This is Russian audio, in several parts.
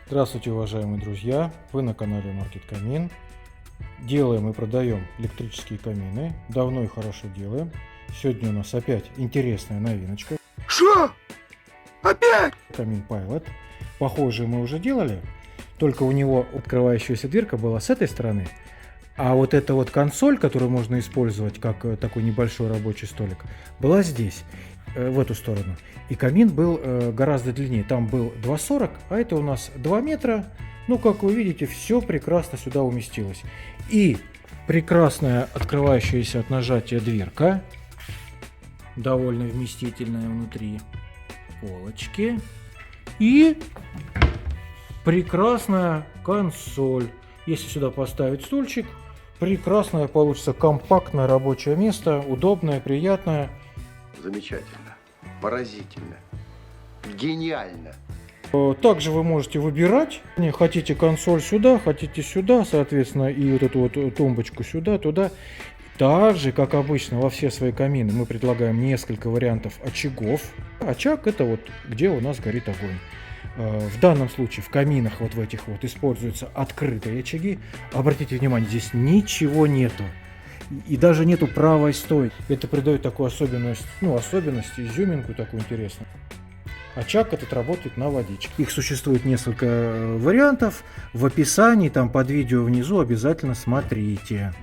Здравствуйте, уважаемые друзья! Вы на канале Market Камин. Делаем и продаем электрические камины. Давно и хорошо делаем. Сегодня у нас опять интересная новиночка. Что? Опять? Камин Pilot. Похожий мы уже делали, только у него открывающаяся дверка была с этой стороны. А вот эта вот консоль, которую можно использовать как такой небольшой рабочий столик, была здесь, в эту сторону. И камин был гораздо длиннее. Там был 2,40, а это у нас 2 метра. Ну, как вы видите, все прекрасно сюда уместилось. И прекрасная открывающаяся от нажатия дверка. Довольно вместительная внутри. Полочки. И прекрасная консоль. Если сюда поставить стульчик, прекрасное получится компактное рабочее место, удобное, приятное. Замечательно, поразительно, гениально. Также вы можете выбирать, хотите консоль сюда, хотите сюда, соответственно, и вот эту вот тумбочку сюда, туда. Также, как обычно, во все свои камины мы предлагаем несколько вариантов очагов. Очаг — это вот где у нас горит огонь. В данном случае в каминах вот в этих вот используются открытые очаги. Обратите внимание, здесь ничего нету. И даже нету правой стойки. Это придает такую особенность, изюминку такую интересную. Очаг этот работает на водичке. Их существует несколько вариантов. В описании, там под видео внизу обязательно смотрите.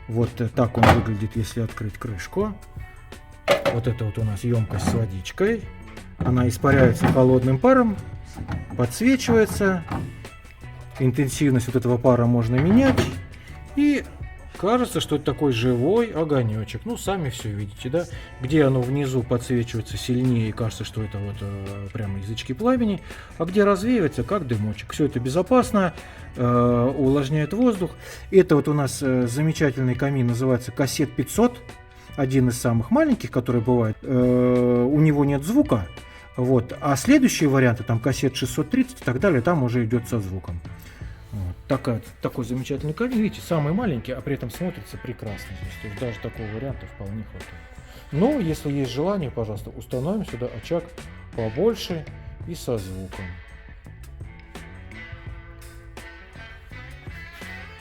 Вот так он выглядит, если открыть крышку. Вот это вот у нас емкость с водичкой. Она испаряется холодным паром, подсвечивается. Интенсивность вот этого пара можно менять. И кажется, что это такой живой огонечек. Ну, сами все видите, да? Где оно внизу подсвечивается сильнее, и кажется, что это вот прямо язычки пламени. А где развеивается, как дымочек. Все это безопасно, увлажняет воздух. Это вот у нас замечательный камин, называется Кассет 500. Один из самых маленьких, который бывает. У него нет звука. Вот. А следующие варианты, там Кассет 630 и так далее, там уже идет со звуком. Вот. Такой замечательный камин. Видите, самый маленький, а при этом смотрится прекрасно здесь. То есть даже такого варианта вполне хватает. Но если есть желание, пожалуйста, установим сюда очаг побольше и со звуком.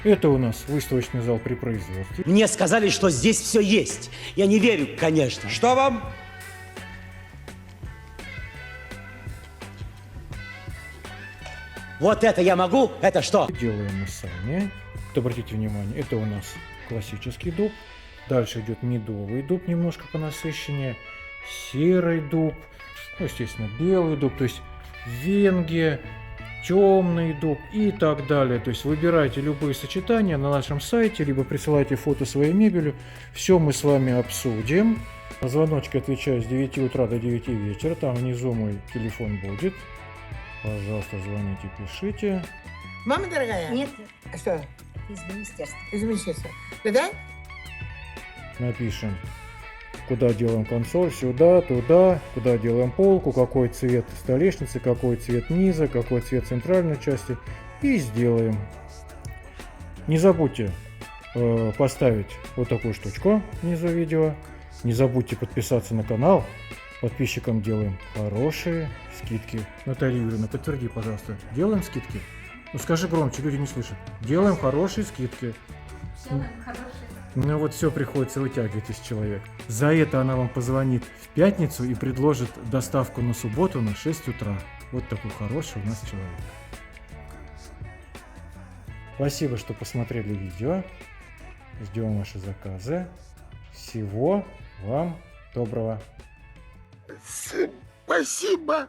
Это у нас выставочный зал при производстве. Мне сказали, что здесь все есть. Я не верю, конечно. Что вам? Вот это я могу, это что? Делаем мы сами. Вот обратите внимание, это у нас классический дуб. Дальше идет медовый дуб, немножко понасыщеннее. Серый дуб. Ну, естественно, белый дуб. То есть венге, темный дуб и так далее. То есть выбирайте любые сочетания на нашем сайте, либо присылайте фото своей мебели. Все мы с вами обсудим. На звоночки отвечаю с 9 утра до 9 вечера. Там внизу мой телефон будет. Пожалуйста, звоните, пишите. Мама дорогая? Нет, А что? из министерства. Из министерства. Да? Напишем, куда делаем консоль, сюда, туда, куда делаем полку, какой цвет столешницы, какой цвет низа, какой цвет центральной части. И сделаем. Не забудьте поставить вот такую штучку внизу видео. Не забудьте подписаться на канал. Подписчикам делаем хорошие скидки. Наталья Юрьевна, подтверди, пожалуйста. Делаем скидки? Ну скажи громче, люди не слышат. Делаем хорошие скидки. Делаем хорошие. Ну вот все приходится вытягивать из человека. За это она вам позвонит в пятницу и предложит доставку на субботу на 6 утра. Вот такой хороший у нас человек. Спасибо, что посмотрели видео. Ждем ваши заказы. Всего вам доброго. Спасибо.